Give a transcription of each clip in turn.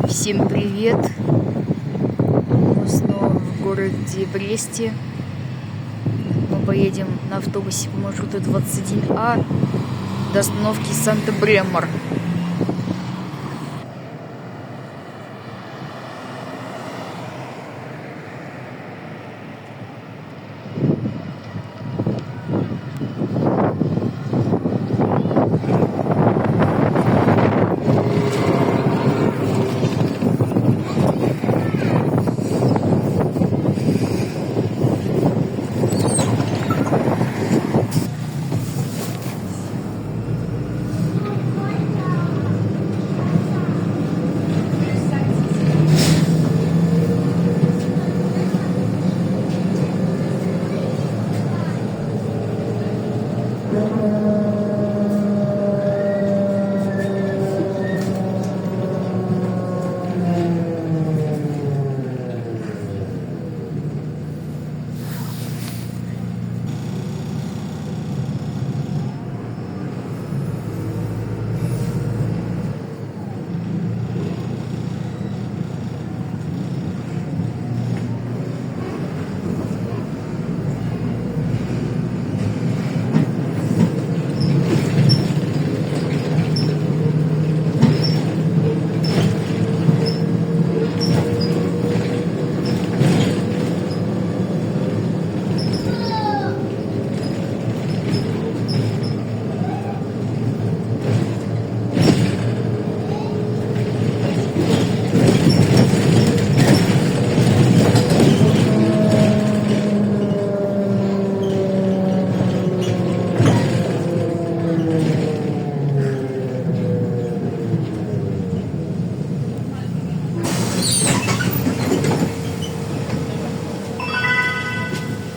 Всем привет! Мы снова в городе Бресте. Мы поедем на автобусе по маршруту 21А до остановки Санта-Бремор.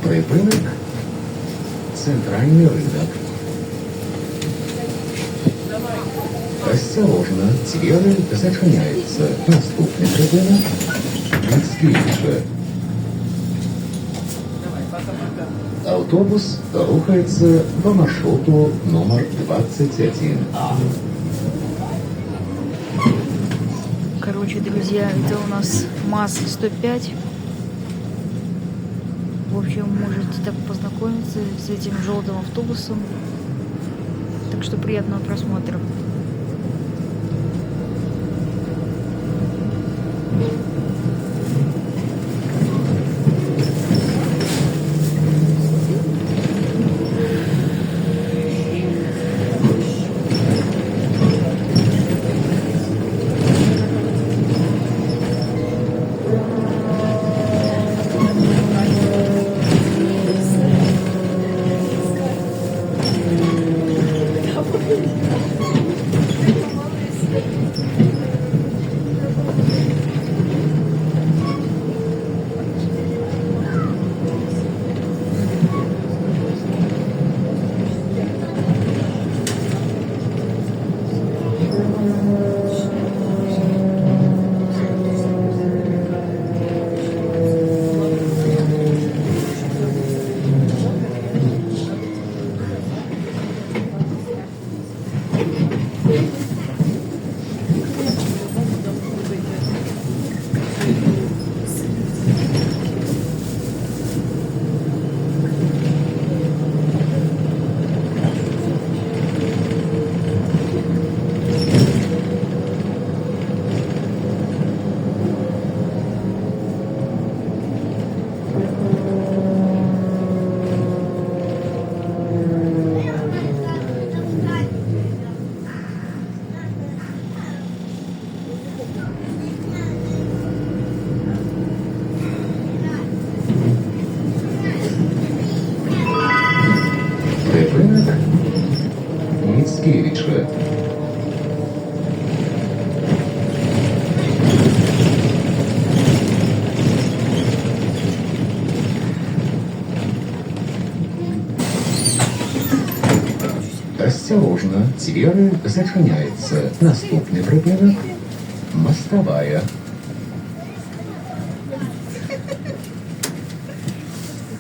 Припинок центральный рынок. Осторожно, двери зачиняються. Наступний припинок Міцкевича. Автобус рухается по маршруту номер 21А. Короче, друзья, это у нас МАЗ-105. В общем, можете так познакомиться с этим желтым автобусом. Так что приятного просмотра. Припинок Міцкевича. Осторожно, двери зачиняються. Наступний припинок Мостовая.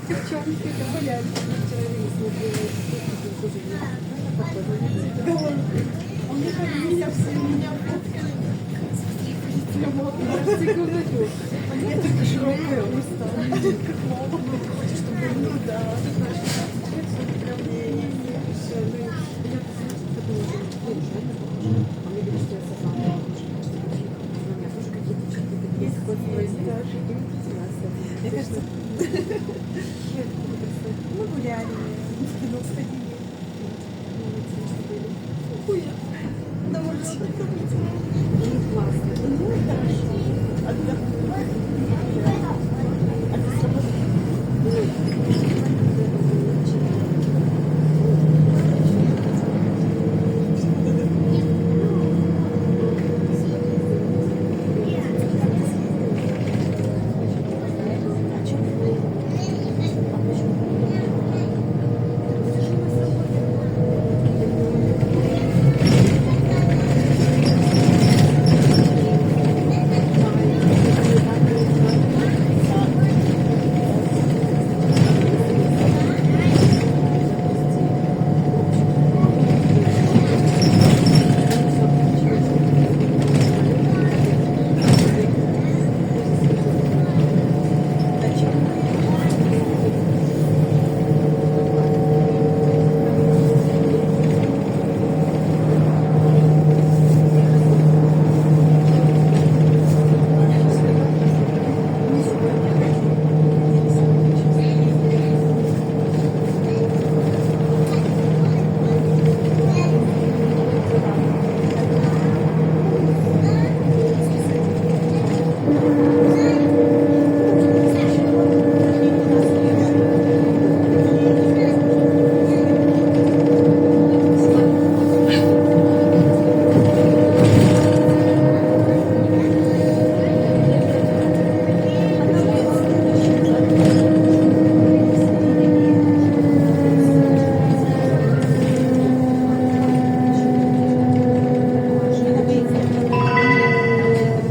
Девчонки гуляли, он не ходил, все меня фоткали. говорю. Понятно, что широкая уста. Как мама. Хочешь, чтобы ну да, ты знаешь, все направление. Все, ну, я есть какой-то мне кажется, мы гуляли, в кино сходили. Хуя. Да, можно прикрутить. Классно. Ну, хорошо. Отдохнула. А ты с работы?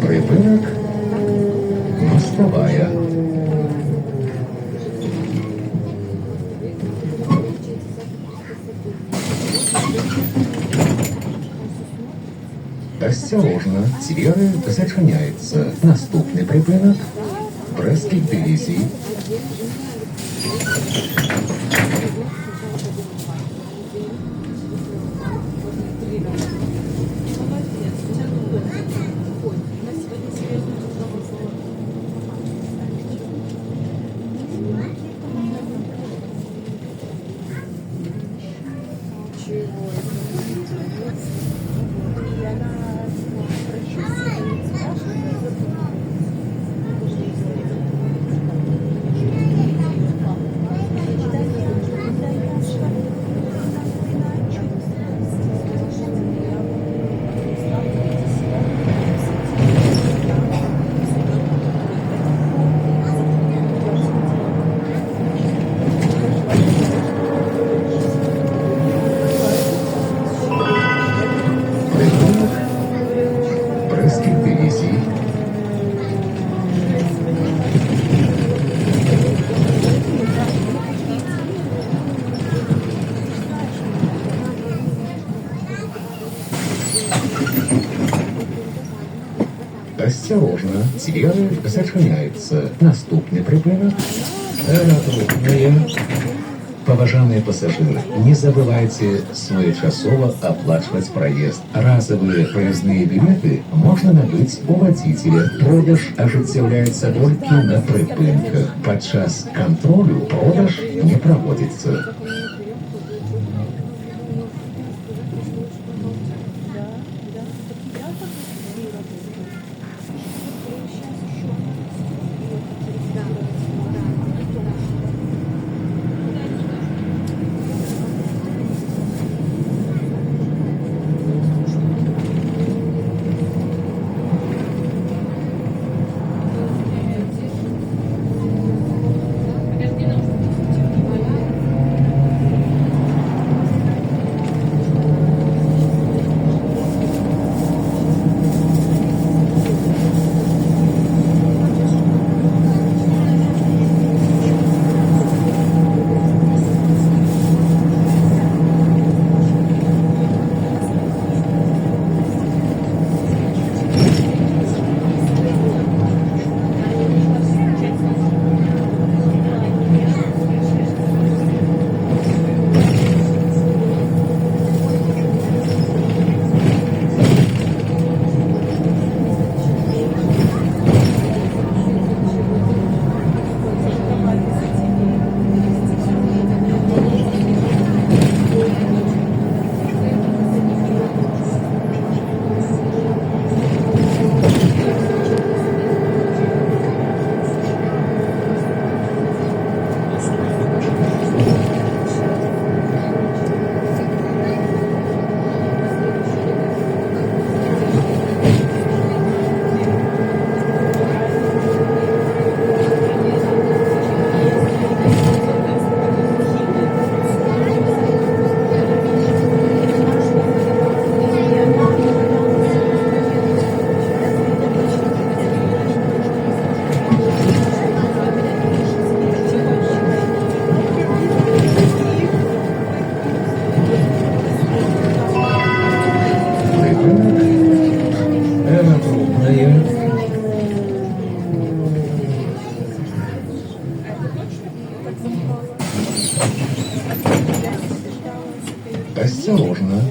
Припинок. Мостовая. Осторожно, двери зачиняються. Наступний припинок. Бреський дивізій. Припинок. Бреський дивізій. Осторожно, двери зачиняються. Наступний припинок. Аэродром. Поважанные пассажиры, не забывайте своечасово оплачивать проезд. Разовые проездные билеты можно набыть у водителя. Продаж ажыццяўляецца толькі на прыпынках. Падчас кантролю продаж не проводится.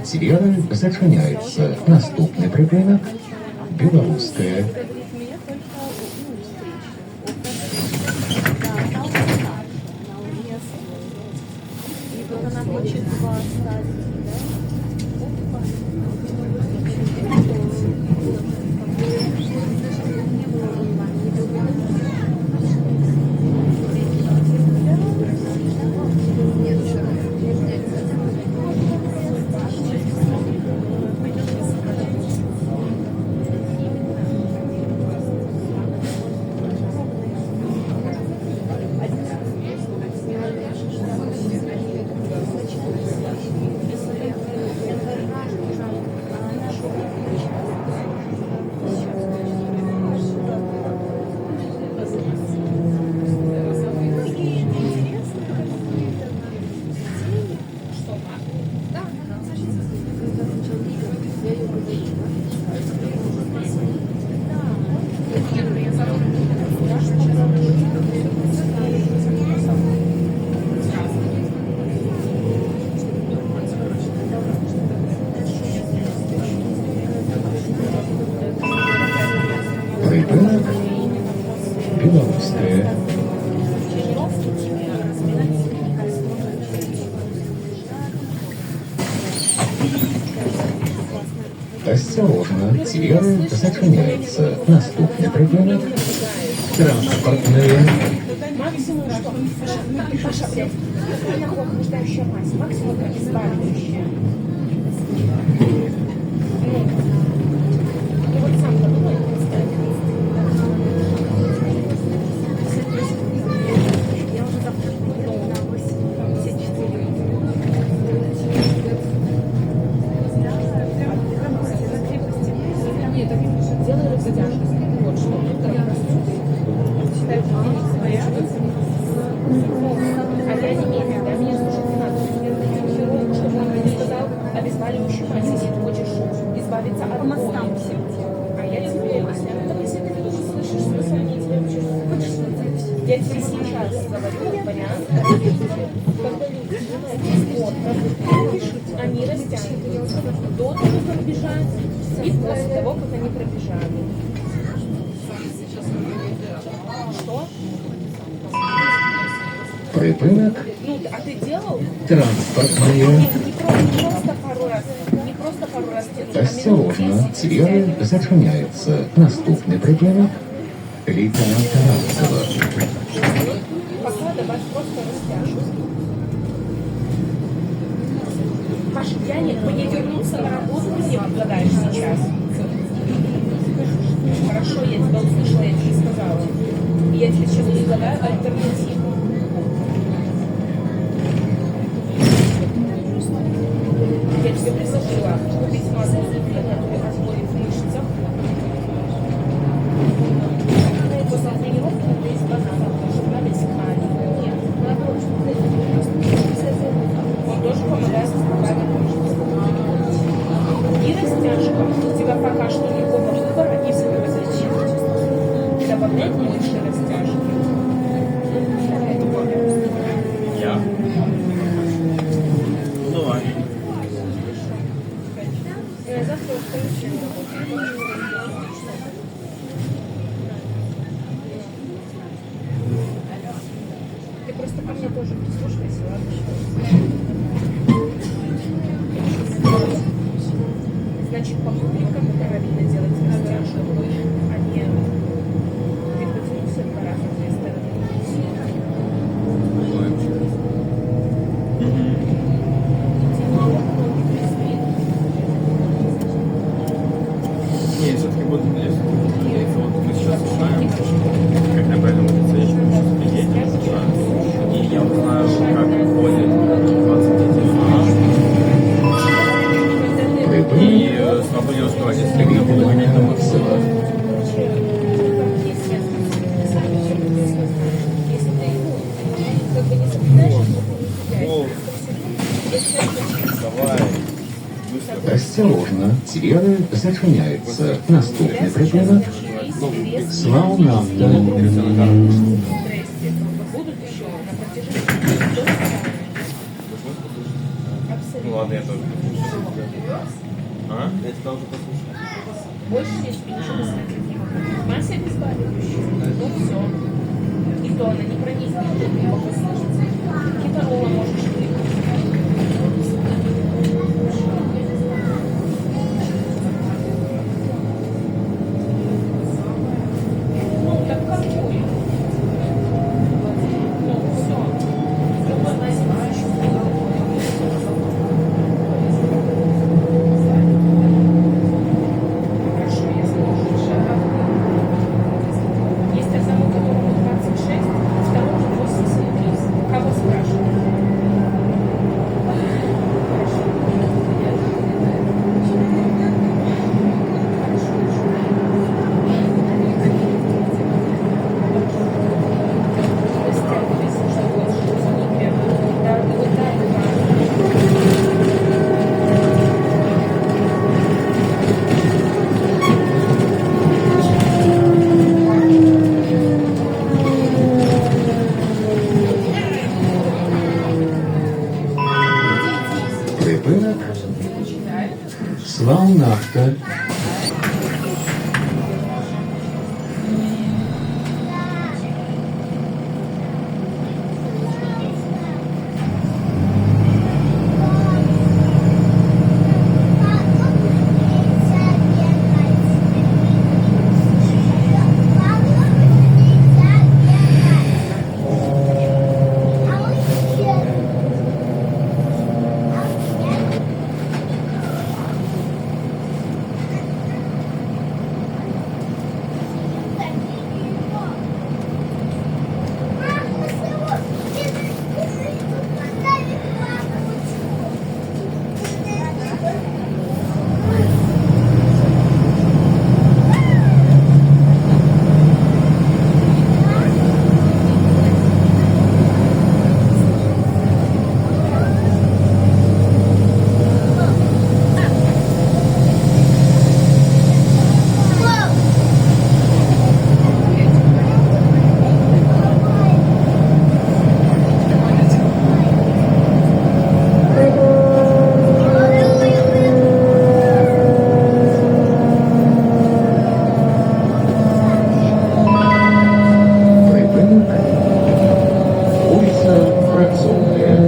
Цвера зачиняется. Наступный припинок. Белорусская. Говорит, мне только и вот она хочет два ставить, Припинок. Белорусская. Осторожно, Цвера зачиняется. Наступный припинок. Транспортная. Максимум, что Паша, блядь, нахуй охлаждающая мазь, максимум обезболивающая. И вот сам подумай, я уже завтра на 84. нет, так делай разрядяшку. Вот что. А я не имею, да, меня слушать не надо. Хирург, чтобы он мне сказал обезболивающую мазь, если ты хочешь избавиться от боли. А я не сбилась. Ну, если ты не слышишь, смысл мне тебя учишь. Я тебе сейчас говорю вариант, когда люди вот, они растягиваются до того, как бежать, и после того, как они пробежали. Что? Припинок. Ну, а ты делал? Транспортная. Не просто пару раз тянуть, а минут Осторожно, 10 Цвера растягивать. зачиняется. Наступный припинок. Лейтенант Тарасова. Пока добавь просто растяжку. Паша, я не мне вернуться на работу, ты мне предлагаешь сейчас. Хорошо, я тебя услышала, я тебе сказала. И я тебе сейчас предлагаю альтернативу. Я тебе предложила купить масло для разбоя в мышцах. После тренировки надо есть банан, чтобы набить калий. Нет, наоборот, он тоже помогает успокаивать мышцы. И растяжка. У тебя пока что никакого выбора, если ты различишь. Добавлять больше растяжки. Я. Ну давай. Я завтра включу. Ты просто ко мне тоже прислушайся, ладно? Значит, по публикам правильно делать растяжку, а не перепотянуться два раза вместо Не, все-таки буду здесь. Вот мы сейчас узнаем, как я правильно улице едем, и я узнаю, как ходит 21 Припинок. и смогу не успевать, если я буду иметь домой. Тарасова. если ты как бы не соблюдаешь, то О, давай. Быстро. Осторожно, Цвера зачиняется. Наступный припинок. Славно. стрессе будут еще на протяжении. Ну ладно, я тоже. А? Больше я тебе ничего посоветовать не могу. Масса обезболивающая. Ну все. И то она не проникнет, глубоко слышится. Кетанола можешь пить. Ну, так какую? Ну, все. Любой возьмешь. Хорошо, если уже. Есть одному, которому 26, второму 83. Кого спрашивать? Припинок. Славнафта. Припинок. Вулиця Працовная.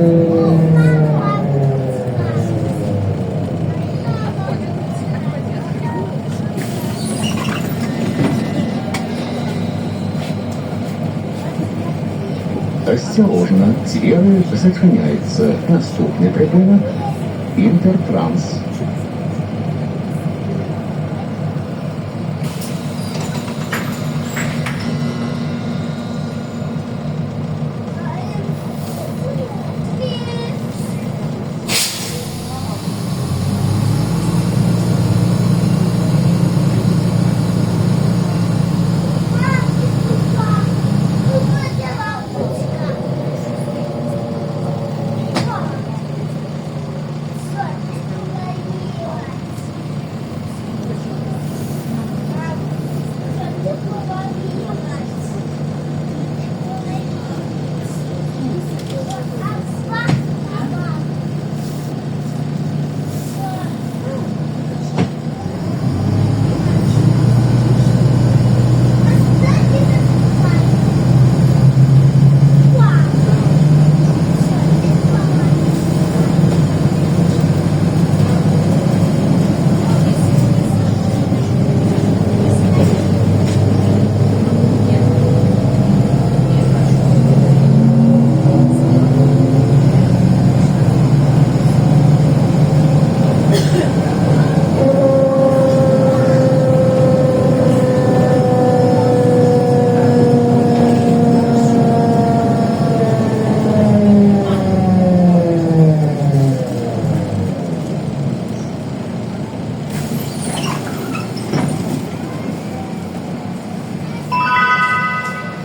Осторожно, двери зачиняються. Наступний припинок – Інтертранс.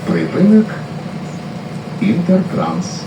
Припинок Інтертранс.